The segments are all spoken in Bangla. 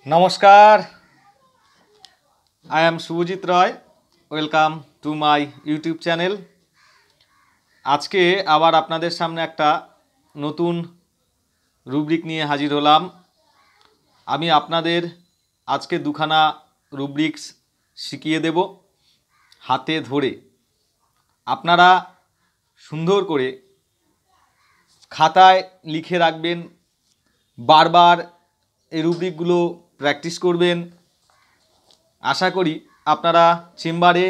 नमस्कार, I am Shubhajit Roy. Welcome to my YouTube channel. आज के आबार आपनादेर सामने एकटा नतून रुब्रिक निये हाजिर हलाम। आमी आपनादेर आज के दुखाना रुब्रिक्स शिखिए देब हाथे धरे। आपनारा सुंदर करे खाताय लिखे राखबेन, बार बार এই রুব্রিকগুলো প্র্যাকটিস করবেন। আশা করি আপনারা চেম্বারে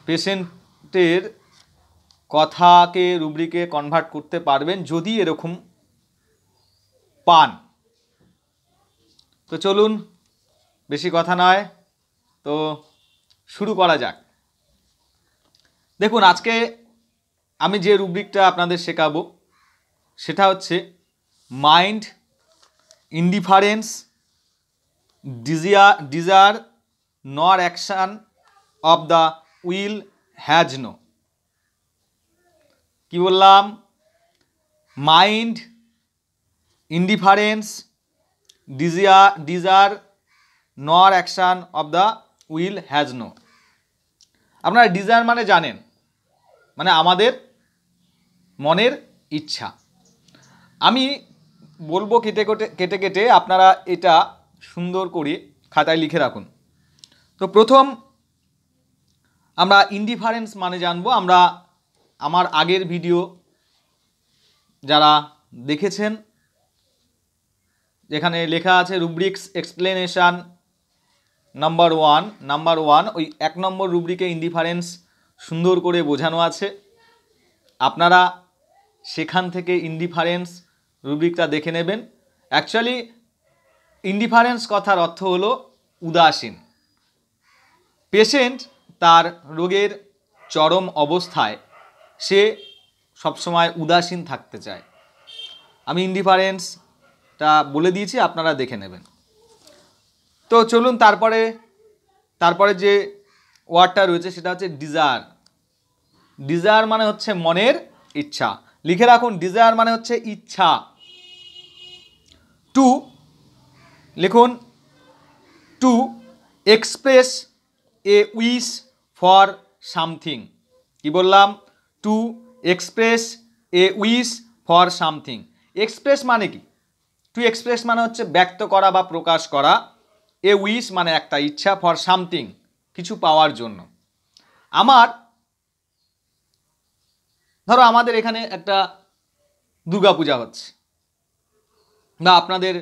পেশেন্টের কথাকে রুব্রিকে কনভার্ট করতে পারবেন যদি এরকম পান। তো চলুন বেশি কথা নয়, তো শুরু করা যাক। দেখুন, আজকে আমি যে রুব্রিকটা আপনাদের শেখাবো সেটা হচ্ছে mind indifference desire nor action of the will has no. কি বললাম? Mind indifference desire nor action of the will has no. আপনারা ডিজায়ার মানে জানেন, মানে আমাদের মনের ইচ্ছা। আমি বলবো কেটে কেটে কেটে আপনারা এটা সুন্দর করে খাতায় লিখে রাখুন। তো প্রথম আমরা ইনডিফারেন্স মানে জানবো। আমরা আমার আগের ভিডিও যারা দেখেছেন, যেখানে লেখা আছে রুব্রিক্স এক্সপ্লেনেশন নাম্বার ওয়ান, ওই 1 নম্বর রুব্রিকে ইনডিফারেন্স সুন্দর করে বোঝানো আছে। আপনারা সেখান থেকে ইনডিফারেন্স রুব্রিকটা দেখে নেবেন। অ্যাকচুয়ালি ইনডিফারেন্স কথার অর্থ হলো উদাসীন। পেশেন্ট তার রোগের চরম অবস্থায় সে সবসময় উদাসীন থাকতে চায়। আমি ইনডিফারেন্সটা বলে দিয়েছি, আপনারা দেখে নেবেন। তো চলুন তারপরে যে ওয়ার্ডটা রয়েছে সেটা হচ্ছে ডিজায়ার। ডিজায়ার মানে হচ্ছে মনের ইচ্ছা। লিখে রাখুন, ডিজায়ার মানে হচ্ছে ইচ্ছা। টু লিখুন, to express A wish for something. কি বললাম? To express A wish for something. Express মানে কি? টু এক্সপ্রেস মানে হচ্ছে ব্যক্ত করা বা প্রকাশ করা। এ উইশ মানে একটা ইচ্ছা, ফর সামথিং কিছু পাওয়ার জন্য। ধরো আমাদের এখানে একটা দুর্গাপূজা হচ্ছে, বা আপনাদের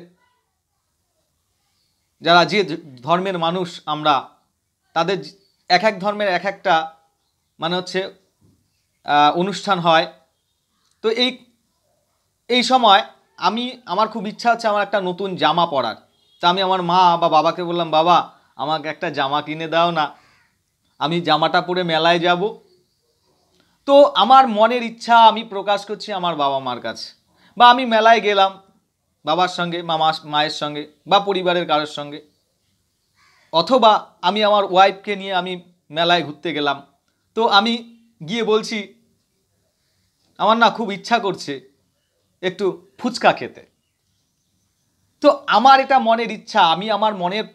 যারা যে ধর্মের মানুষ আমরা, তাদের এক এক ধর্মের এক একটা মানে হচ্ছে অনুষ্ঠান হয়। তো এই সময় আমার খুব ইচ্ছা হচ্ছে আমার একটা নতুন জামা পরার। তা আমি আমার মা বা বাবাকে বললাম, বাবা আমাকে একটা জামা কিনে দাও না, আমি জামাটা পরে মেলায় যাব। তো আমার মনের ইচ্ছা আমি প্রকাশ করছি আমার বাবা মার কাছে, বা আমি মেলায় গেলাম বাবার সঙ্গে, মায়ের সঙ্গে, বা পরিবারের কারোর সঙ্গে, অথবা আমি আমার ওয়াইফকে নিয়ে আমি মেলায় ঘুরতে গেলাম। তো আমি গিয়ে বলছি আমার না খুব ইচ্ছা করছে একটু ফুচকা খেতে। তো আমার এটা মনের ইচ্ছা, আমি আমার মনের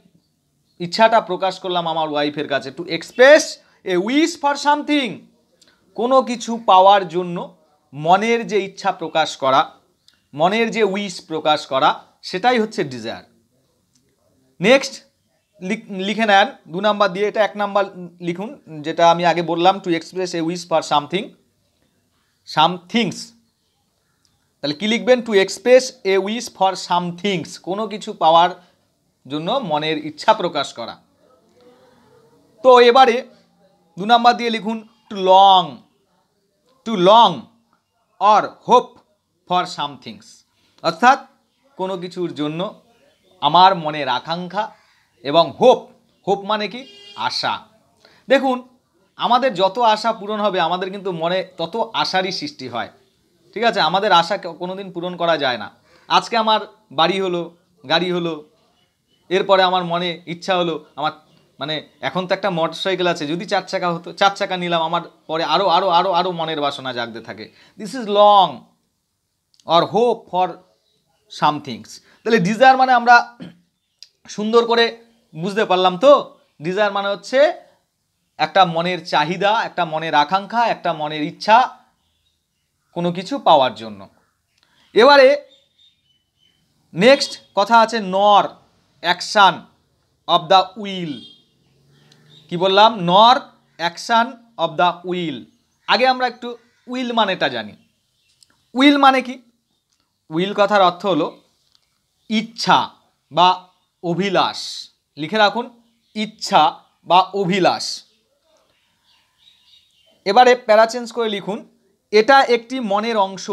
ইচ্ছাটা প্রকাশ করলাম আমার ওয়াইফের কাছে। To express A wish for something, কোনো কিছু পাওয়ার জন্য মনের যে ইচ্ছা প্রকাশ করা, মনের যে উইশ প্রকাশ করা, সেটাই হচ্ছে ডিজায়ার। নেক্সট লিখে নেন 2 নাম্বার দিয়ে। এটা 1 নাম্বার লিখুন, যেটা আমি আগে বললাম, to express A wish for somethings. তাহলে কি লিখবেন? To express A wish for somethings, কোনো কিছু পাওয়ার জন্য মনের ইচ্ছা প্রকাশ করা। তো এবারে 2 নাম্বার দিয়ে লিখুন, to long or hope for somethings. অর্থাৎ কোনো কিছুর জন্য আমার মনের আকাঙ্ক্ষা এবং হোপ মানে কি? আশা। দেখুন, আমাদের যত আশা পূরণ হবে আমাদের কিন্তু মনে তত আশারই সৃষ্টি হয়। ঠিক আছে? আমাদের আশা কোনোদিন পূরণ করা যায় না। আজকে আমার বাড়ি হলো, গাড়ি হলো, এরপরে আমার মনে ইচ্ছা হলো আমার মানে এখন তো একটা মোটরসাইকেল আছে, যদি 4 চাকা হতো, 4 চাকা নিলাম, আমার পরে আরও আরও আরও আরও মনের বাসনা জাগতে থাকে। This is long or hope for somethings. তাহলে ডিজায়ার মানে আমরা সুন্দর করে বুঝতে পারলাম তো, ডিজায়ার মানে হচ্ছে একটা মনের চাহিদা, একটা মনের আকাঙ্ক্ষা, একটা মনের ইচ্ছা কোনো কিছু পাওয়ার জন্য। এবারে নেক্সট কথা আছে নর অ্যাকশান অফ দ্য উইল। কি বললাম? নর অ্যাকশান অফ দ্য উইল। আগে আমরা একটু উইল মানেটা জানি। উইল মানে কি? উইল কথার অর্থ হলো ইচ্ছা বা অভিলাষ। লিখে রাখুন, ইচ্ছা বা অভিলাষ। এবারে প্যারা চেঞ্জ করে লিখুন, এটা একটি মনের অংশ,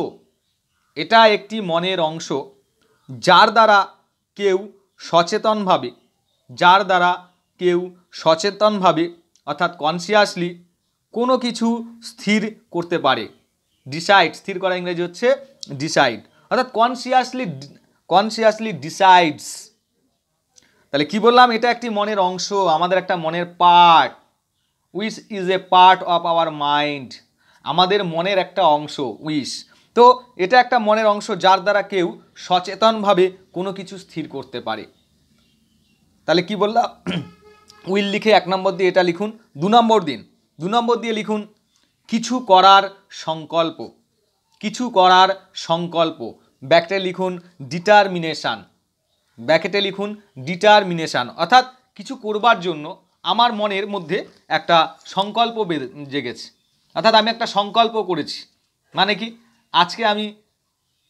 এটা একটি মনের অংশ যার দ্বারা কেউ সচেতনভাবে, যার দ্বারা কেউ সচেতনভাবে অর্থাৎ কনসিয়াসলি কোনো কিছু স্থির করতে পারে। ডিসাইড, স্থির করা ইংরেজি হচ্ছে ডিসাইড, অর্থাৎ কনসিয়াসলি ডিসাইডস। তাহলে কি বললাম? এটা একটি মনের অংশ, আমাদের একটা মনের part. Wish is a part of our mind. আমাদের মনের একটা অংশ উইশ। তো এটা একটা মনের অংশ যার দ্বারা কেউ সচেতনভাবে কোনো কিছু স্থির করতে পারে। তাহলে কি বললাম? উইল লিখে 1 নম্বর দিয়ে এটা লিখুন। 2 নম্বর দিন, 2 নম্বর দিয়ে লিখুন কিছু করার সংকল্প। কিছু করার সংকল্প। ব্যাকেটে লিখুন ডিটারমিনেশান। ব্যাকেটে লিখুন ডিটারমিনেশান, অর্থাৎ কিছু করবার জন্য আমার মনের মধ্যে একটা সংকল্প জেগেছে, অর্থাৎ আমি একটা সংকল্প করেছি। মানে কি? আজকে আমি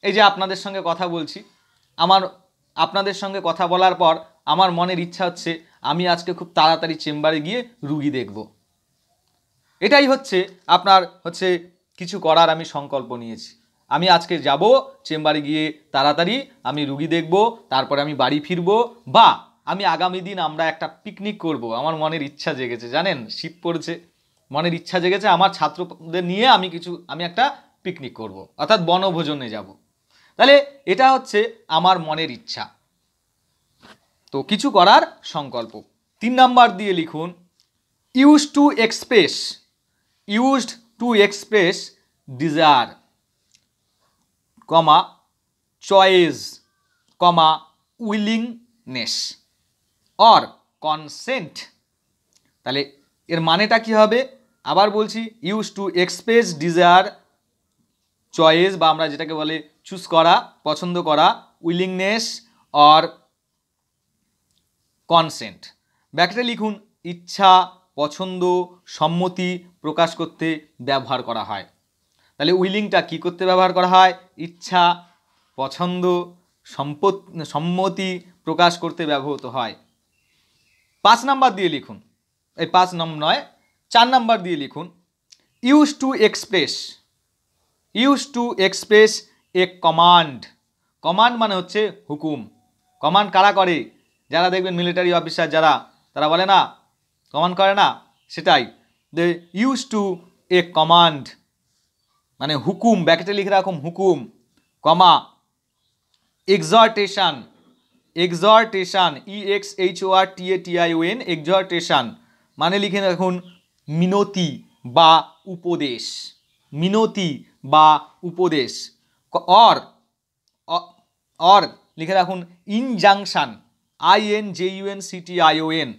এই যে আপনাদের সঙ্গে কথা বলছি, আপনাদের সঙ্গে কথা বলার পর আমার মনের ইচ্ছা হচ্ছে আমি আজকে খুব তাড়াতাড়ি চেম্বারে গিয়ে রুগী দেখব। এটাই হচ্ছে আপনার কিছু করার আমি সংকল্প নিয়েছি। আমি আজকে যাব চেম্বারে গিয়ে তাড়াতাড়ি আমি রুগী দেখব, তারপরে আমি বাড়ি ফিরব, বা আমি আগামী দিন আমরা একটা পিকনিক করব। আমার মনের ইচ্ছা জেগেছে, জানেন শীত পড়েছে, মনের ইচ্ছা জেগেছে আমার ছাত্রদের নিয়ে আমি একটা পিকনিক করব, অর্থাৎ বনভোজনে যাব। তাহলে এটা হচ্ছে আমার মনের ইচ্ছা। তো কিছু করার সংকল্প। 3 নাম্বার দিয়ে লিখুন used to express desire, choice, willingness or consent। তাহলে এর মানেটা কি হবে? আবার বলছি, used to express desire, choice বা আমরা যেটাকে বলে চুজ করা, পছন্দ করা, উইলিংনেস অর কনসেন্ট। ব্যাকেটে লিখুন ইচ্ছা, পছন্দ, সম্মতি প্রকাশ করতে ব্যবহার করা হয়। তাহলে উইলিংটা কি করতে ব্যবহার করা হয়? ইচ্ছা, পছন্দ, সম্মতি প্রকাশ করতে ব্যবহৃত হয়। 5 নাম্বার দিয়ে লিখুন, 5 নম্বর নয়, 4 নাম্বার দিয়ে লিখুন used to express a command। Command মানে হচ্ছে হুকুম। কমান্ড কারা করে? যারা দেখবেন মিলিটারি অফিসার যারা, তারা বলে না কমান্ড করে না, সেটাই দে used to a command মানে হুকুম। ব্যাকেটে লিখে রাখুন হুকুম, এক্সহর্টেশন, EXHORTATION, এক্সহর্টেশন মানে লিখে রাখুন মিনতি বা উপদেশ, মিনতি বা উপদেশ। অর লিখে রাখুন ইনজাংশন, INJUNCTION,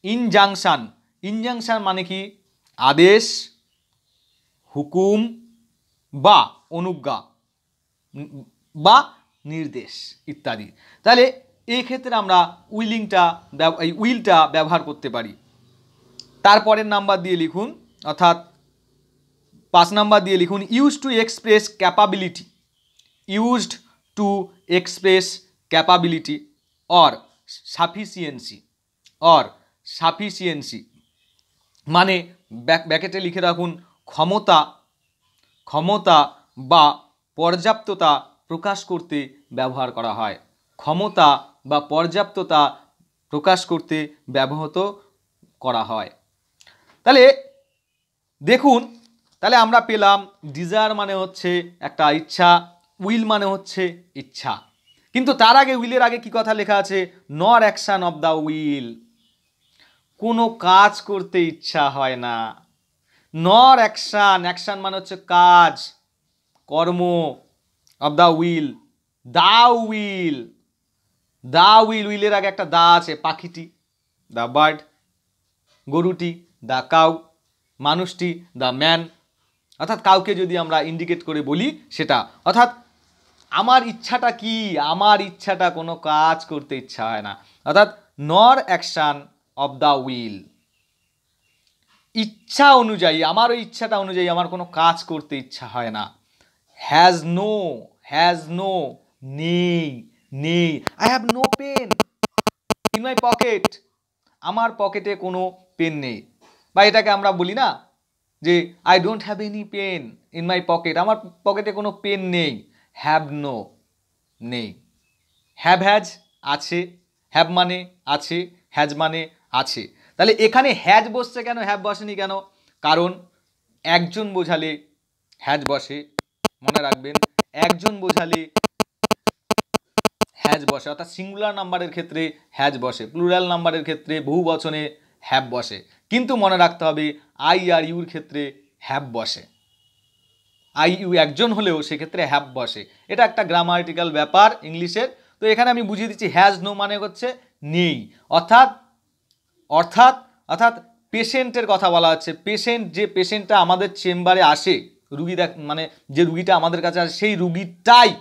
ইনজাংশন। ইনজাংশন মানে কি? আদেশ, হুকুম বা অনুজ্ঞা বা নির্দেশ ইত্যাদি। তাহলে এই ক্ষেত্রে আমরা উইলটা ব্যবহার করতে পারি। তারপরের নাম্বার দিয়ে লিখুন, অর্থাৎ 5 নাম্বার দিয়ে লিখুন used to express capability, used to express capability or sufficiency মানে ব্যাকেটে লিখে রাখুন ক্ষমতা বা পর্যাপ্ততা প্রকাশ করতে ব্যবহার করা হয়। ক্ষমতা বা পর্যাপ্ততা প্রকাশ করতে ব্যবহৃত করা হয়। তাহলে দেখুন, তাহলে আমরা পেলাম ডিজায়ার মানে হচ্ছে একটা ইচ্ছা, উইল মানে হচ্ছে ইচ্ছা। কিন্তু তার আগে, উইলের আগে কি কথা লেখা আছে? নর অ্যাকশন অফ দ্য উইল। কোনো কাজ করতে ইচ্ছা হয় না। নর অ্যাকশন, অ্যাকশন মানে হচ্ছে কাজ, কর্ম, of the will the will, the will, উইলের আগে একটা দা আছে, পাখিটি, দ্য বার্ড, গরুটি, দ্য কাউ, মানুষটি, দ্য ম্যান। অর্থাৎ কাউকে যদি আমরা ইন্ডিকেট করে বলি সেটা, অর্থাৎ আমার ইচ্ছাটা কি, আমার ইচ্ছাটা কোনো কাজ করতে ইচ্ছা হয় না, অর্থাৎ নর অ্যাকশন অফ দ্য উইল, ইচ্ছা অনুযায়ী, আমার ওই ইচ্ছাটা অনুযায়ী আমার কোনো কাজ করতে ইচ্ছা হয় না। হ্যাজ নো, নেই, নেই। I have no pen in my pocket, আমার পকেটে কোনো পেন নেই। বা এটাকে আমরা বলি না যে I don't have any pen in my pocket, আমার পকেটে কোনো পেন নেই। হ্যাভ নো, নেই। হ্যাভ হ্যাজ, আছে, হ্যাভ মানে আছে, হ্যাজ মানে আছে। তাহলে এখানে হ্যাজ বসছে কেন, হ্যাভ বসেনি কেন? কারণ একজন বোঝালে হ্যাজ বসে, মনে রাখবেন, একজন বোঝালে হ্যাজ বসে, অর্থাৎ সিঙ্গুলার নাম্বারের ক্ষেত্রে হ্যাজ বসে, প্লুরাল নাম্বারের ক্ষেত্রে বহু বচনে হ্যাভ বসে। কিন্তু মনে রাখতে হবে আই আর ইউর ক্ষেত্রে হ্যাভ বসে, আই ইউ একজন হলেও সেক্ষেত্রে হ্যাভ বসে। এটা একটা গ্রামাটিক্যাল ব্যাপার ইংলিশের। তো এখানে আমি বুঝিয়ে দিচ্ছি, হ্যাজ নো মানে হচ্ছে নেই, অর্থাৎ অর্থাৎ অর্থাৎ পেশেন্টের কথা বলা হচ্ছে। পেশেন্ট, যে পেশেন্টটা আমাদের চেম্বারে আসে, রুগী মানে যে রুগীটা আমাদের কাছে আসে, সেই রুগীটাই,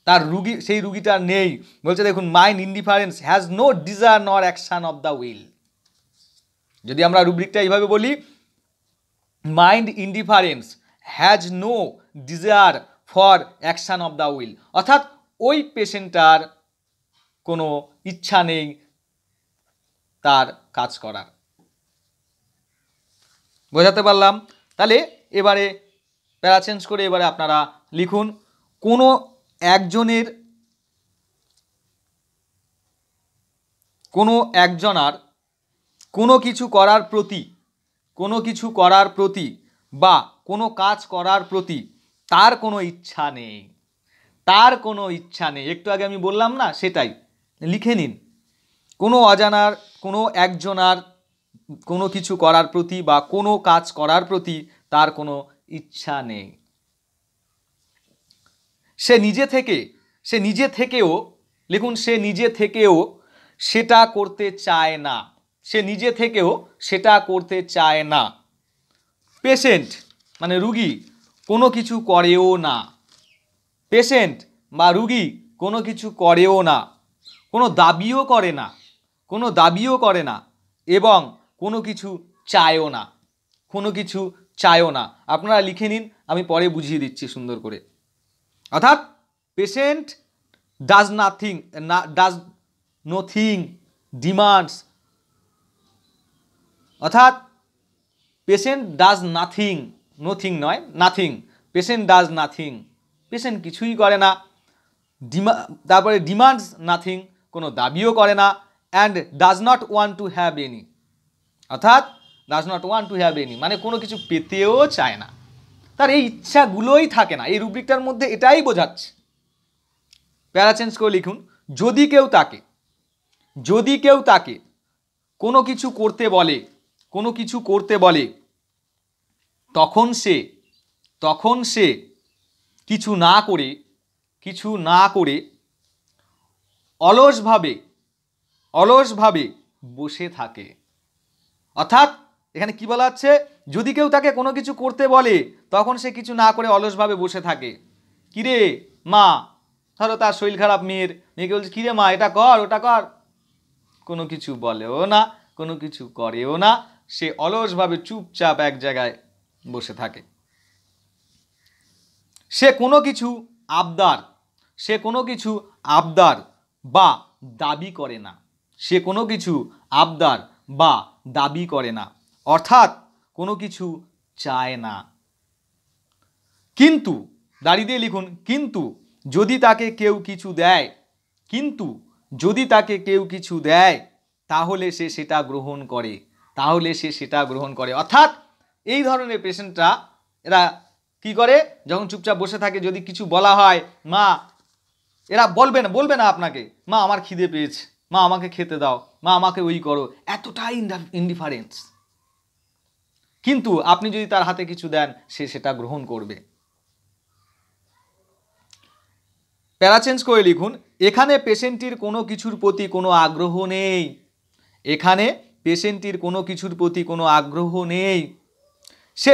তার রুগী, সেই রুগীটা নেই। বলছে দেখুন, mind indifference has no desire nor action of the will. যদি আমরা রুব্রিকটা এইভাবে বলি, mind indifference has no desire for action of the will, অর্থাৎ ওই পেশেন্টটার কোনো ইচ্ছা নেই তার কাজ করার। বোঝাতে পারলাম? তাহলে এবারে প্যারা চেঞ্জ করে এবারে আপনারা লিখুন, কোনো একজনের, কোনো একজনার কোনো কিছু করার প্রতি, কোনো কিছু করার প্রতি বা কোনো কাজ করার প্রতি তার কোনো ইচ্ছা নেই, তার কোনো ইচ্ছা নেই। একটু আগে আমি বললাম না, সেটাই লিখে নিন। কোনো অজানার, কোনো একজনার কোনো কিছু করার প্রতি বা কোনো কাজ করার প্রতি তার কোনো ইচ্ছা নেই। সে নিজে থেকেও লিখুন, সে নিজে থেকেও সেটা করতে চায় না, সে নিজে থেকেও সেটা করতে চায় না। পেশেন্ট মানে রুগী কোনো কিছু করেও না, পেশেন্ট বা রুগী কোনো কিছু করেও না, কোনো দাবিও করে না, কোনো দাবিও করে না, এবং কোনো কিছু চায়ও না, কোনো কিছু চায়ও না। আপনারা লিখে নিন, আমি পরে বুঝিয়ে দিচ্ছি সুন্দর করে। অর্থাৎ patient does nothing, does nothing demands, অর্থাৎ পেশেন্ট ডাজ নাথিং, নোথিং নয়, nothing, patient does nothing, patient কিছুই করে না, তারপরে ডিমান্ডস নাথিং, কোনো দাবিও করে না, and does not want to have any, অর্থাৎ does not want to have any মানে কোনো কিছু পেতেও চায় না, তার এই ইচ্ছাগুলোই থাকে না। এই রুব্রিকটার মধ্যে এটাই বোঝাচ্ছে। প্যারা চেঞ্জ করে লিখুন, যদি কেউ তাকে কোনো কিছু করতে বলে, কোনো কিছু করতে বলে, তখন সে কিছু না করে অলসভাবে বসে থাকে। অর্থাৎ এখানে কি বলা হচ্ছে, যদি কেউ তাকে কোনো কিছু করতে বলে তখন সে কিছু না করে অলসভাবে বসে থাকে। কিরে মা, ধরো তার শরীর খারাপ, মেয়েকে বলছে কিরে মা এটা কর ওটা কর, কোনো কিছু বলেও না, কোনো কিছু করেও না, সে অলসভাবে চুপচাপ এক জায়গায় বসে থাকে। সে কোনো কিছু আবদার বা দাবি করে না, সে কোনো কিছু আবদার বা দাবি করে না, অর্থাৎ কোনো কিছু চায় না। কিন্তু দাঁড়িয়ে দিয়ে লিখুন, কিন্তু যদি তাকে কেউ কিছু দেয় তাহলে সে সেটা গ্রহণ করে, অর্থাৎ এই ধরনের পেশেন্টরা এরা কি করে, যখন চুপচাপ বসে থাকে, যদি কিছু বলা হয়, মা, এরা বলবে না আপনাকে, মা আমার খিদে পেয়েছে, মা আমাকে খেতে দাও, মা আমাকে ওই করো, এতটাই ইনডিফারেন্স। কিন্তু আপনি যদি তার হাতে কিছু দেন, সে সেটা গ্রহণ করবে। প্যারা চেঞ্জ করে লিখুন, এখানে পেশেন্টটির কোনো কিছুর প্রতি কোনো আগ্রহ নেই। এখানে পেশেন্টটির কোনো কিছুর প্রতি কোনো আগ্রহ নেই। সে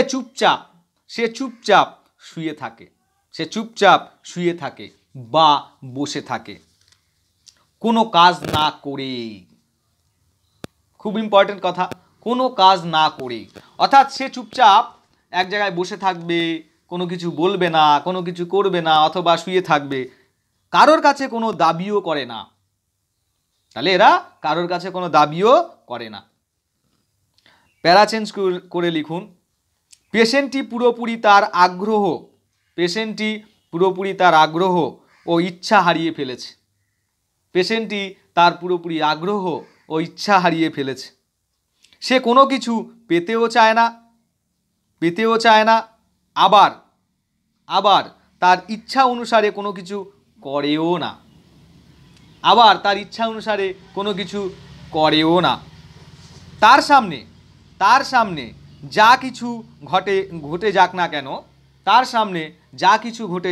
চুপচাপ শুয়ে থাকে। সে চুপচাপ শুয়ে থাকে বা বসে থাকে কোনো কাজ না করে। খুব ইম্পর্টেন্ট কথা, কোনো কাজ না করে। অর্থাৎ সে চুপচাপ এক জায়গায় বসে থাকবে, কোনো কিছু বলবে না, কোনো কিছু করবে না, অথবা শুয়ে থাকবে, কারোর কাছে কোনো দাবিও করে না। তাহলে এরা কারোর কাছে কোনো দাবিও করে না। প্যারা চেঞ্জ করে লিখুন, পেশেন্টটি পুরোপুরি তার আগ্রহ ও ইচ্ছা হারিয়ে ফেলেছে। পেশেন্টটি তার পুরোপুরি আগ্রহ ও ইচ্ছা হারিয়ে ফেলেছে। সে কোনো কিছু পেতেও চায় না, আবার তার ইচ্ছা অনুসারে কোনো কিছু করেও না। তার সামনে যা কিছু ঘটে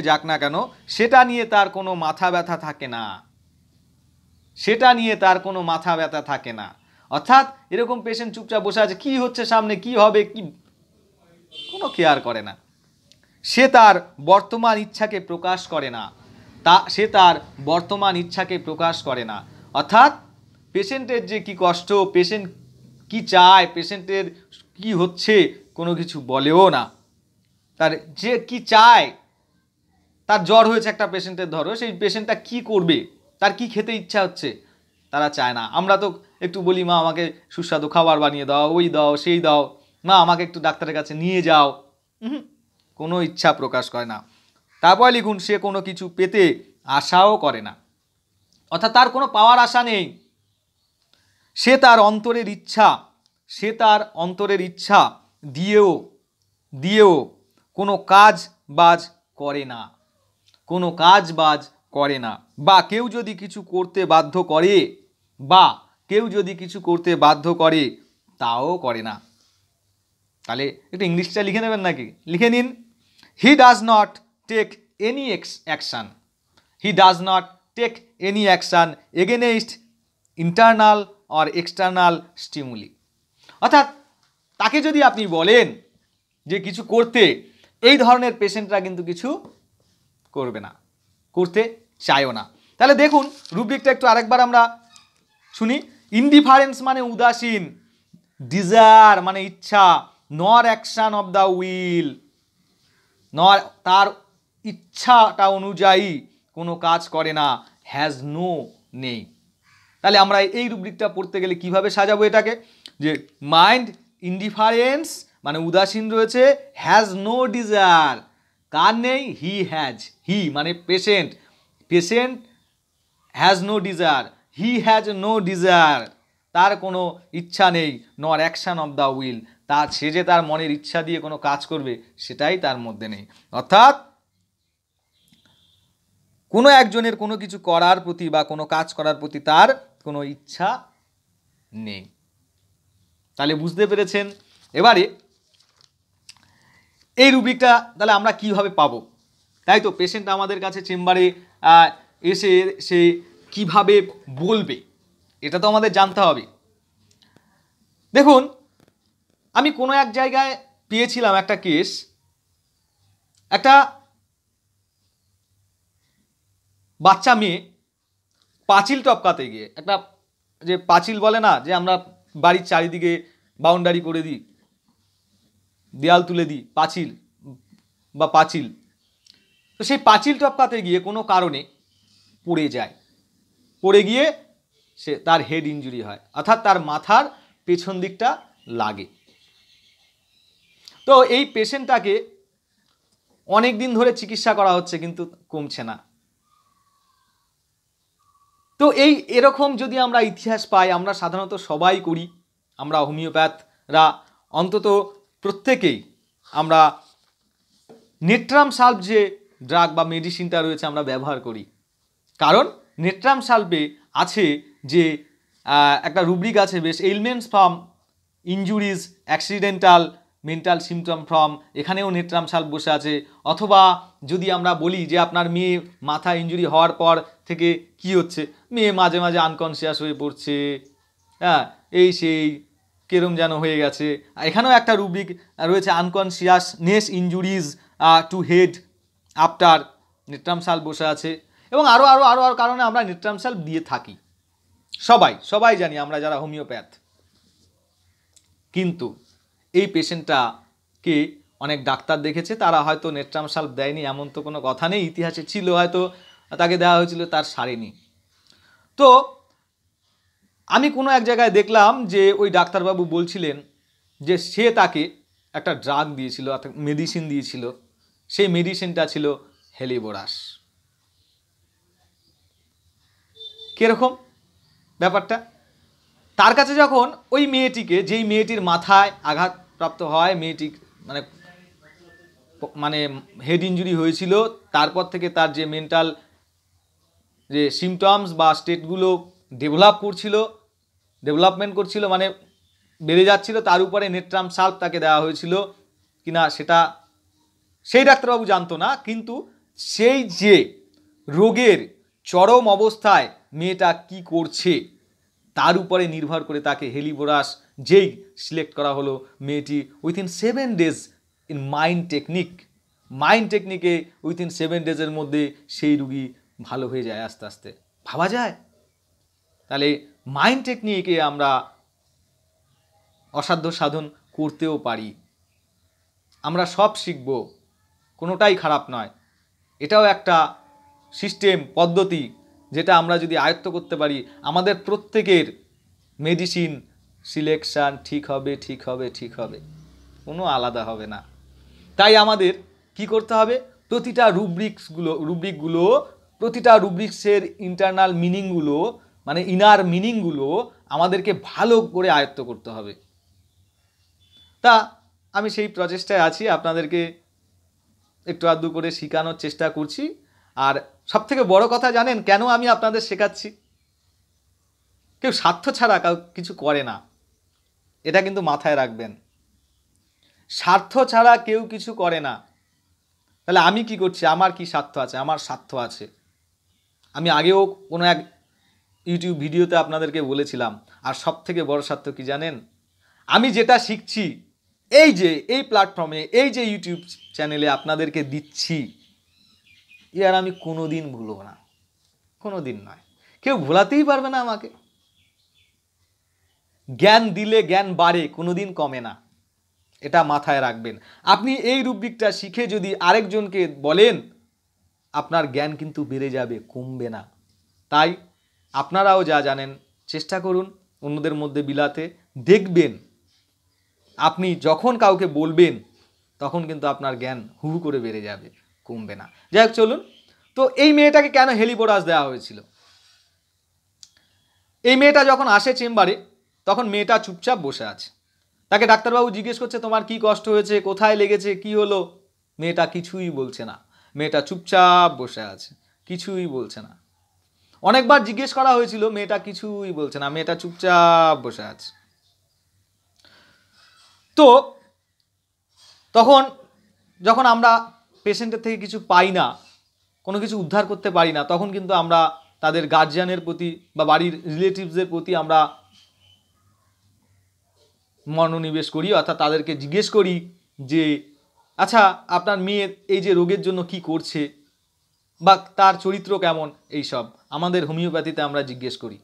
যাক না কেন সেটা নিয়ে তার কোনো মাথা ব্যথা থাকে না। অর্থাৎ এরকম পেশেন্ট চুপচাপ বসে আছে, কি হচ্ছে সামনে, কি হবে, কি কোনো কেয়ার করে না। সে তার বর্তমান ইচ্ছাকে প্রকাশ করে না। অর্থাৎ পেশেন্টের যে কি কষ্ট, পেশেন্ট কি চায়, পেশেন্টের কি হচ্ছে, কোনো কিছু বলেও না। তার যে কি চায়, তার জ্বর হয়েছে একটা পেশেন্টের, ধরো সেই পেশেন্টটা কি করবে, তার কি খেতে ইচ্ছা হচ্ছে, তারা চায় না। আমরা তো একটু বলি, মা আমাকে সুস্বাদু খাবার বানিয়ে দাও, ওই দাও, সেই দাও, মা আমাকে একটু ডাক্তারের কাছে নিয়ে যাও। কোনো ইচ্ছা প্রকাশ করে না। তারপর লিখুন, সে কোনো কিছু পেতে আশাও করে না। অর্থাৎ তার কোনো পাওয়ার আশা নেই। সে তার অন্তরের ইচ্ছা দিয়েও কোনো কাজ বাজ করে না, বা কেউ যদি কিছু করতে বাধ্য করে তাও করে না। তাহলে একটু ইংলিশটা লিখে নেবেন নাকি? লিখে নিন, he does not take any action against internal or external stimuli. অর্থাৎ তাকে যদি আপনি বলেন যে কিছু করতে, এই ধরনের পেশেন্টরা কিন্তু কিছু করবে না, করতে চায়ও না। তাহলে দেখুন রুব্রিকটা একটু আরেকবার আমরা শুনি। ইনডিফারেন্স মানে উদাসীন, ডিজায়ার মানে ইচ্ছা, নর অ্যাকশন অফ দ্য উইল, নর তার ইচ্ছাটা অনুযায়ী কোনো কাজ করে না, হ্যাজ নো নেই। তাহলে আমরা এই রুব্রিকটা পড়তে গেলে কিভাবে সাজাবো এটাকে, যে মাইন্ড ইনডিফারেন্স মানে উদাসীন রয়েছে, হ্যাজ নো ডিজায়ার, কার নেই, হি মানে পেশেন্ট হ্যাজ নো ডিজায়ার, তার কোনো ইচ্ছা নেই, নর অ্যাকশন অফ দ্য উইল, সে যে তার মনের ইচ্ছা দিয়ে কোনো কাজ করবে সেটাই তার মধ্যে নেই। অর্থাৎ কোনো একজনের কোনো কিছু করার প্রতি বা কোনো কাজ করার প্রতি তার কোনো ইচ্ছা নেই। তাহলে বুঝতে পেরেছেন। এবারে এই রুব্রিকটা তাহলে আমরা কিভাবে পাবো, তাই তো পেশেন্ট আমাদের কাছে চেম্বারে এসে সে কিভাবে বলবে, এটা তো আমাদের জানতে হবে। দেখুন, আমি কোনো এক জায়গায় পেয়েছিলাম একটা কেস, একটা বাচ্চা মেয়ে পাঁচিল টপকাতে গিয়ে, একটা যে পাঁচিল বলে না, যে আমরা বাড়ির চারিদিকে বাউন্ডারি করে দিই, দেয়াল তুলে দিই, পাঁচিল, তো সেই পাঁচিল টপকাতে গিয়ে কোনো কারণে পড়ে গিয়ে তার হেড ইনজুরি হয়, অর্থাৎ তার মাথার পেছন দিকটা লাগে। তো এই পেশেন্টটাকে অনেক দিন ধরে চিকিৎসা করা হচ্ছে কিন্তু কমছে না। তো এরকম যদি আমরা ইতিহাস পাই, আমরা সাধারণত সবাই করি, আমরা হোমিওপ্যাথরা অন্তত প্রত্যেকেই আমরা নেট্রাম সাল্ভ যে ড্রাগ বা মেডিসিনটা রয়েছে আমরা ব্যবহার করি। কারণ নেট্রাম সাল্ভে আছে যে একটা রুব্রিক আছে বেশ, elements from injuries accidental mental symptom from, এখানেও নেট্রাম সাল্প বসে আছে। অথবা যদি আমরা বলি যে আপনার মেয়ে মাথা ইনজুরি হওয়ার পর থেকে কি হচ্ছে, মেয়ে মাঝে মাঝে আনকনসিয়াস হয়ে পড়ছে, হ্যাঁ এই সেই কেরম যেন হয়ে গেছে, এখানেও একটা রুব্রিক রয়েছে unconsciousness injuries to head after, natrum sulph বসে আছে। এবং আরও আরও আরও আরও কারণে আমরা নেট্রাম সাল্প দিয়ে থাকি, সবাই জানি আমরা যারা হোমিওপ্যাথ। কিন্তু এই পেশেন্টটাকে অনেক ডাক্তার দেখেছে, তারা হয়তো নেট্রাম সাল্প দেয়নি এমন তো কোনো কথা নেই, ইতিহাসে ছিল হয়তো তাকে দেওয়া হয়েছিল, তার সারেনি। তো আমি কোনো এক জায়গায় দেখলাম যে ওই ডাক্তারবাবু বলছিলেন যে সে তাকে একটা ড্রাগ দিয়েছিল, মেডিসিন দিয়েছিল, সেই মেডিসিনটা ছিল হেলিবোরাস। কীরকম ব্যাপারটা, তার কাছে যখন ওই মেয়েটিকে, যেই মেয়েটির মাথায় আঘাতপ্রাপ্ত হয়, মেয়েটি মানে মানে হেড ইনজুরি হয়েছিল, তারপর থেকে তার যে মেন্টাল যে সিমটমস বা স্টেটগুলো ডেভেলপমেন্ট করছিল, মানে বেড়ে যাচ্ছিল, তার উপরে নেট্রাম সাল্প তাকে দেওয়া হয়েছিল কিনা সেটা সেই ডাক্তারবাবু জানতো না। কিন্তু সেই যে রোগের চরম অবস্থায় মেয়েটা কি করছে তার উপরে নির্ভর করে তাকে হেলিবোরাস যেই সিলেক্ট করা হলো, মেয়েটি উইথিন 7 days ইন মাইন্ড টেকনিকে উইথিন 7 days মধ্যে সেই রুগী ভালো হয়ে যায় আস্তে আস্তে। ভাবা যায়? তাহলে মাইন্ড টেকনিকে আমরা অসাধ্য সাধন করতেও পারি, আমরা সব শিখব, কোনোটাই খারাপ নয়। এটাও একটা সিস্টেম, পদ্ধতি, যেটা আমরা যদি আয়ত্ত করতে পারি, আমাদের প্রত্যেকের মেডিসিন সিলেকশান ঠিক হবে, কোনো আলাদা হবে না। তাই আমাদের কি করতে হবে, প্রতিটা রুব্রিকগুলো প্রতিটা রুব্রিক্সের ইন্টারনাল মিনিংগুলো, মানে ইনার মিনিংগুলো আমাদেরকে ভালো করে আয়ত্ত করতে হবে। তা আমি সেই প্রচেষ্টায় আছি, আপনাদেরকে একটু আধটু করে শেখানোর চেষ্টা করছি। আর সবথেকে বড় কথা জানেন কেন আমি আপনাদের শেখাচ্ছি? কেউ স্বার্থ ছাড়া কিছু করে না, এটা কিন্তু মাথায় রাখবেন। স্বার্থ ছাড়া কেউ কিছু করে না। তাহলে আমি কি করছি? আমার কি স্বার্থ আছে? আমার স্বার্থ আছে। আমি আগেও কোনো এক ইউটিউব ভিডিওতে আপনাদেরকে বলেছিলাম। আর সবথেকে বড় স্বার্থ কি জানেন? আমি যেটা শিখছি এই যে এই প্ল্যাটফর্মে, এই যে ইউটিউব চ্যানেলে আপনাদেরকে দিচ্ছি, আর আমি কোনোদিন ভুলব না, কোনোদিন নয়, কেউ ভোলাতেই পারবে না আমাকে। জ্ঞান দিলে জ্ঞান বাড়ে, কোনোদিন কমে না, এটা মাথায় রাখবেন। আপনি এই রুব্রিকটা শিখে যদি আরেকজনকে বলেন, আপনার জ্ঞান কিন্তু বেড়ে যাবে, কমবে না। তাই আপনারাও যা জানেন চেষ্টা করুন অন্যদের মধ্যে বিলাতে, দেখবেন আপনি যখন কাউকে বলবেন তখন কিন্তু আপনার জ্ঞান হু হু করে বেড়ে যাবে, কমবে না। যাই হোক, চলুন। তো এই মেয়েটাকে কেন হেলিবোরাস দেওয়া হয়েছিল? এই মেয়েটা যখন আসে চেম্বারে, তখন মেয়েটা চুপচাপ বসে আছে। তাকে ডাক্তারবাবু জিজ্ঞেস করছে, তোমার কি কষ্ট হয়েছে, কোথায় লেগেছে, কি হলো? মেয়েটা কিছুই বলছে না, মেয়েটা চুপচাপ বসে আছে, কিছুই বলছে না। অনেকবার জিজ্ঞেস করা হয়েছিল, মেয়েটা কিছুই বলছে না, মেয়েটা চুপচাপ বসে আছে। তো তখন যখন আমরা পেশেন্টের থেকে কিছু পাই না, কোনো কিছু উদ্ধার করতে পারি না, তখন কিন্তু আমরা তাদের গার্জিয়ানের প্রতি বা বাড়ির রিলেটিভসদের প্রতি আমরা মনোনিবেশ করি, অর্থাৎ তাদেরকে জিজ্ঞেস করি যে আচ্ছা আপনার মেয়ে এই যে রোগের জন্য কি করছে বা তার চরিত্র কেমন, এইসব আমাদের হোমিওপ্যাথিতে আমরা জিজ্ঞেস করি।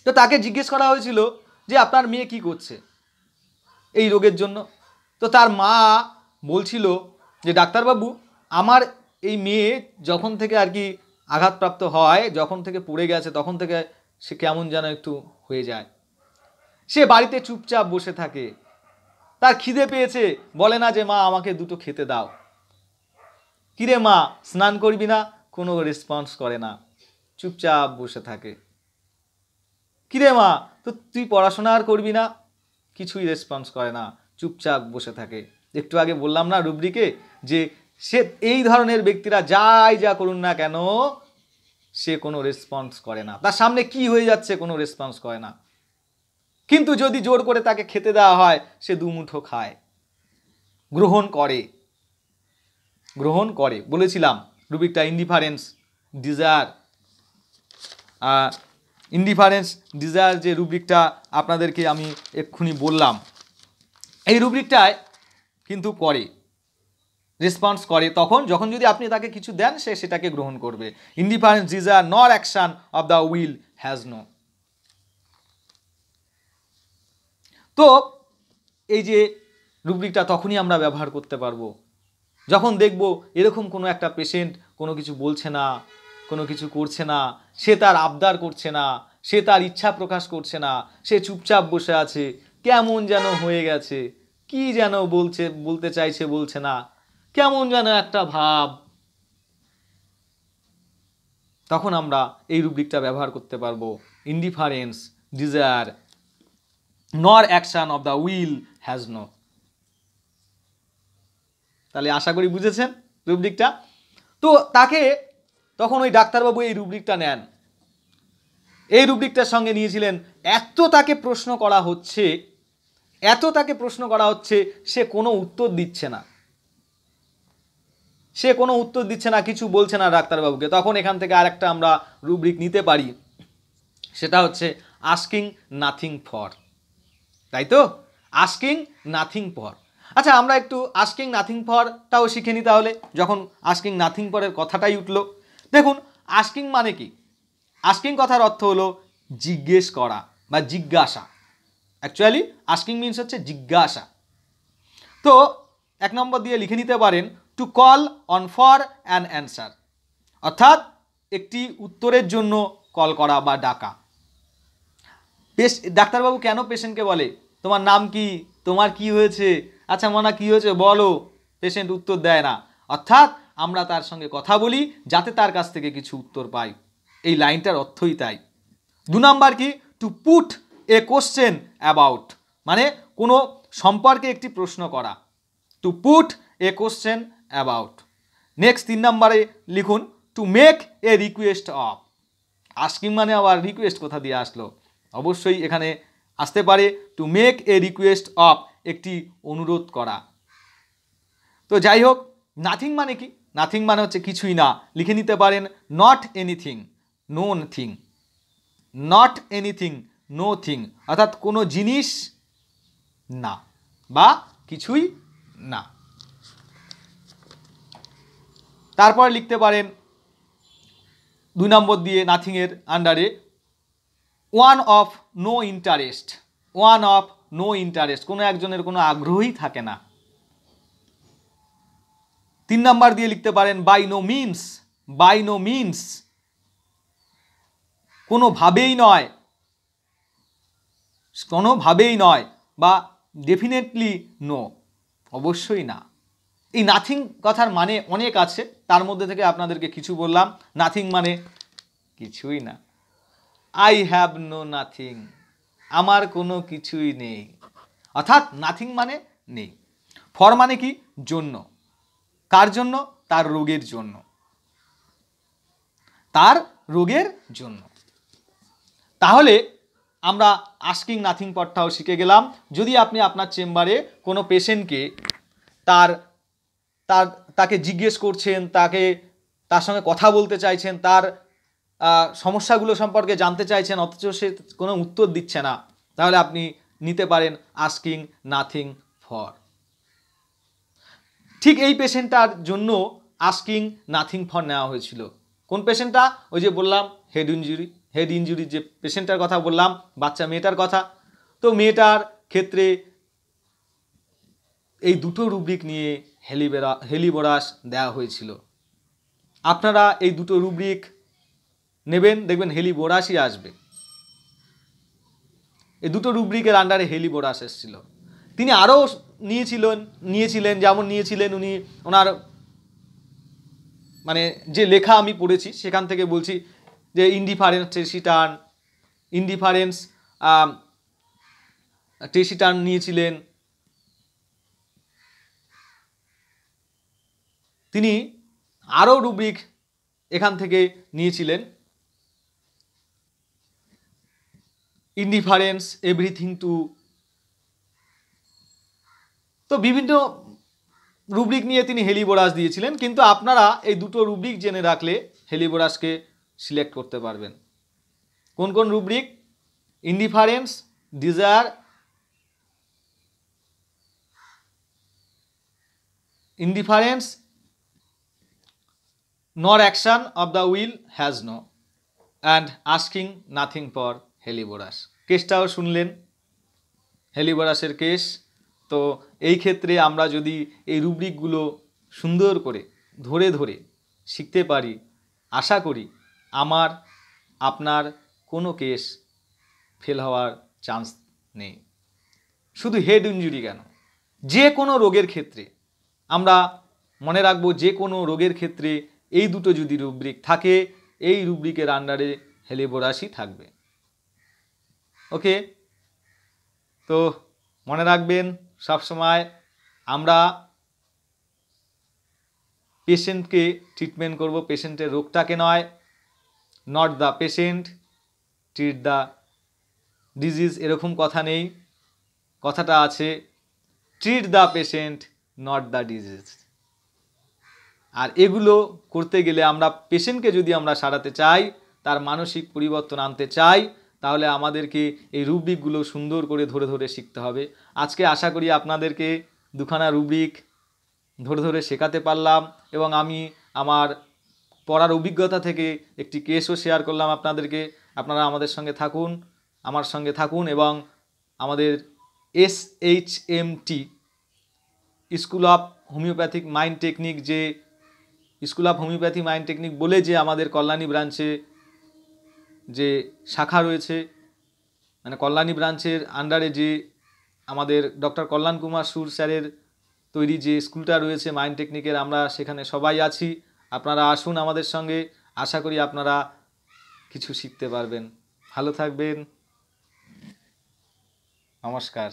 তো তাকে জিজ্ঞেস করা হয়েছিল যে আপনার মেয়ে কি করছে এই রোগের জন্য। তো তার মা বলছিল যে ডাক্তারবাবু, আমার এই মেয়ে যখন থেকে আর কি আঘাতপ্রাপ্ত হয়, যখন থেকে পড়ে গেছে, তখন থেকে সে কেমন যেন একটু হয়ে যায়, সে বাড়িতে চুপচাপ বসে থাকে, তার খিদে পেয়েছে, বলে না যে মা আমাকে দুটো খেতে দাও, কিরে মা স্নান করবি না, কোনো রেসপন্স করে না, চুপচাপ বসে থাকে। কিরে মা তো তুই পড়াশোনা আর করবি না, কিছুই রেসপন্স করে না, চুপচাপ বসে থাকে। একটু আগে বললাম না রুব্রিকে যে সে এই ধরনের ব্যক্তিরা যাই যা করুন না কেন, সে কোনো রেসপন্স করে না, তার সামনে কি হয়ে যাচ্ছে কোনো রেসপন্স করে না। কিন্তু যদি জোর করে তাকে খেতে দেওয়া হয়, সে দুমুঠো খায়। গ্রহণ করে, গ্রহণ করে বলেছিলাম রুব্রিকটা ইন্ডিফারেন্স ডিজায়ার, ইন্ডিফারেন্স ডিজায়ার যে রুব্রিকটা আপনাদেরকে আমি এক্ষুনি বললাম, এই রুব্রিকটায় কিন্তু করে, রেসপন্স করে তখন যখন যদি আপনি তাকে কিছু দেন সে সেটাকে গ্রহণ করবে। Indifference desire nor action of the will has no. তো এই যে রুব্রিকটা তখনই আমরা ব্যবহার করতে পারবো যখন দেখব এরকম কোনো একটা পেশেন্ট কোনো কিছু বলছে না, কোনো কিছু করছে না, সে তার আবদার করছে না, সে তার ইচ্ছা প্রকাশ করছে না, সে চুপচাপ বসে আছে, কেমন যেন হয়ে গেছে, কি যেন বলতে চাইছে বলছে না, কেমন যেন একটা ভাব, তখন আমরা এই রুব্রিকটা ব্যবহার করতে পারবো। Indifference desire nor action of the will has no. তাহলে আশা করি বুঝেছেন রুব্রিকটা। তো তাকে তখন ওই ডাক্তারবাবু এই রুব্রিকটা নেন, এই রুব্রিকটার সঙ্গে নিয়েছিলেন, এত তাকে প্রশ্ন করা হচ্ছে, এত তাকে প্রশ্ন করা হচ্ছে, সে কোনো উত্তর দিচ্ছে না, সে কোনো উত্তর দিচ্ছে না, কিছু বলছে না ডাক্তারবাবুকে। তখন এখান থেকে আরেকটা আমরা রুব্রিক নিতে পারি, সেটা হচ্ছে আস্কিং নাথিং ফর, তাই তো? Asking nothing for. আচ্ছা, আমরা একটু আস্কিং নাথিং ফরটাও শিখে নিই তাহলে, যখন আস্কিং নাথিং ফরের কথাটাই উঠলো। দেখুন, আস্কিং মানে কি? আস্কিং কথার অর্থ হলো জিজ্ঞেস করা বা জিজ্ঞাসা। অ্যাকচুয়ালি আস্কিং মিনস হচ্ছে জিজ্ঞাসা। তো 1 নম্বর দিয়ে লিখে নিতে পারেন to call on for an answer, অর্থাৎ একটি উত্তরের জন্য কল করা বা ডাকা। ডাক্তারবাবু কেন পেশেন্টকে বলে তোমার নাম কি, তোমার কি হয়েছে, আচ্ছা মনা কি হয়েছে বলো, পেশেন্ট উত্তর দেয় না, অর্থাৎ আমরা তার সঙ্গে কথা বলি যাতে তার কাছ থেকে কিছু উত্তর পাই। এই লাইনটার অর্থই তাই। 2 নাম্বার কি? To put a question about, মানে কোনো সম্পর্কে একটি প্রশ্ন করা। To put a question about. Next 3 নম্বরে লিখুন to make a request of. Asking মানে আবার রিকোয়েস্ট কোথা দিয়ে আসলো? অবশ্যই এখানে আসতে পারে to make a request of, একটি অনুরোধ করা। তো যাই হোক, নাথিং মানে কি? নাথিং মানে হচ্ছে কিছুই না। লিখে নিতে পারেন not anything, no thing. Not anything, no thing, অর্থাৎ কোনো জিনিস না বা কিছুই না। তারপর লিখতে পারেন 2 নম্বর দিয়ে নাথিংয়ের আন্ডারে one of no interest. One of no interest, কোনো একজনের কোনো আগ্রহই থাকে না। 3 নম্বর দিয়ে লিখতে পারেন by no means. By no means, কোনোভাবেই নয়, কোনোভাবেই নয়, বা ডেফিনেটলি নো, অবশ্যই না। এই নাথিং কথার মানে অনেক আছে, তার মধ্যে থেকে আপনাদেরকে কিছু বললাম। নাথিং মানে কিছুই না। আই হ্যাভ নো নাথিং, আমার কোনো কিছুই নেই, অর্থাৎ নাথিং মানে নেই। ফর মানে কি? জন্য। কার জন্য? তার রোগের জন্য, তার রোগের জন্য। তাহলে আমরা আস্কিং নাথিং পরটাও শিখে গেলাম। যদি আপনি আপনার চেম্বারে কোনো পেশেন্টকে তাকে জিজ্ঞেস করছেন, তার সঙ্গে কথা বলতে চাইছেন, তার সমস্যাগুলো সম্পর্কে জানতে চাইছেন, অথচ সে কোনো উত্তর দিচ্ছে না, তাহলে আপনি নিতে পারেন আস্কিং নাথিং ফর। ঠিক এই পেশেন্টটার জন্য আস্কিং নাথিং ফর নেওয়া হয়েছিল। কোন পেশেন্টটা? ওই যে বললাম হেড ইনজুরি যে পেশেন্টটার কথা বললাম, বাচ্চা মেয়েটার কথা। তো মেয়েটার ক্ষেত্রে এই দুটো রুব্রিক নিয়ে হেলিবোরাস দেওয়া হয়েছিল। আপনারা এই দুটো রুব্রিক নেবেন, দেখবেন হেলিবোরাসই আসবে। এই দুটো রুব্রিকের আন্ডারে হেলিবোরাস এসেছিল। তিনি আরও নিয়েছিলেন, যেমন নিয়েছিলেন উনি ওনার মানে যে লেখা আমি পড়েছি সেখান থেকে বলছি যে ইন্ডিফারেন্স টেসিটার্ন নিয়েছিলেন। তিনি আরও রুব্রিক এখান থেকে নিয়েছিলেন, ইন্ডিফারেন্স, এভরিথিং টু। তো বিভিন্ন রুব্রিক নিয়ে তিনি হেলিবোরাস দিয়েছিলেন, কিন্তু আপনারা এই দুটো রুব্রিক জেনে রাখলে হেলিবোরাসকে সিলেক্ট করতে পারবেন। কোন কোন rubric? Indifference, desire, indifference, nor action of the will has no, and asking nothing for হেলিবোরাস। কেসটাও শুনলেন, হেলিবোরাসের কেস। তো এই ক্ষেত্রে আমরা যদি এই রুব্রিকগুলো সুন্দর করে ধরে ধরে শিখতে পারি, আশা করি আমার আপনার কোনো কেস ফেল হওয়ার চান্স নেই। শুধু হেড ইনজুরি কেন, যে কোনো রোগের ক্ষেত্রে আমরা মনে রাখবো, যে কোনো রোগের ক্ষেত্রে এই দুটো যদি রুব্রিক থাকে, এই রুব্রিকের আন্ডারে হেলিবোরাসই থাকবে। ওকে, তো মনে রাখবেন সবসময় আমরা পেশেন্টকে ট্রিটমেন্ট করব, পেশেন্টের রোগটাকে নয়। Not the patient, treat the disease, এরকম কথা নেই। কথাটা আছে treat the patient, not the disease. আর এগুলো করতে গেলে আমরা পেশেন্টকে যদি আমরা সারাতে চাই, তার মানসিক পরিবর্তন আনতে চাই, তাহলে আমাদেরকে এই রুব্রিকগুলো সুন্দর করে ধরে ধরে শিখতে হবে। আজকে আশা করি আপনাদেরকে দুখানা রুব্রিক ধরে ধরে শেখাতে পারলাম, এবং আমি আমার পড়ার অভিজ্ঞতা থেকে একটি কেসও শেয়ার করলাম আপনাদেরকে। আপনারা আমাদের সঙ্গে থাকুন, আমার সঙ্গে থাকুন, এবং আমাদের SHMT school of homeopathic mind technique, যে school of homeopathy mind technique বলে যে আমাদের কল্যাণী ব্রাঞ্চে যে শাখা রয়েছে, মানে কল্যাণী ব্রাঞ্চের আন্ডারে যে আমাদের ডক্টর কল্যাণ কুমার সুর স্যারের তৈরি যে স্কুলটা রয়েছে মাইন্ড টেকনিকের, আমরা সেখানে সবাই আছি। আপনারা আসুন আমাদের সঙ্গে, আশা করি আপনারা কিছু শিখতে পারবেন। ভালো থাকবেন, নমস্কার।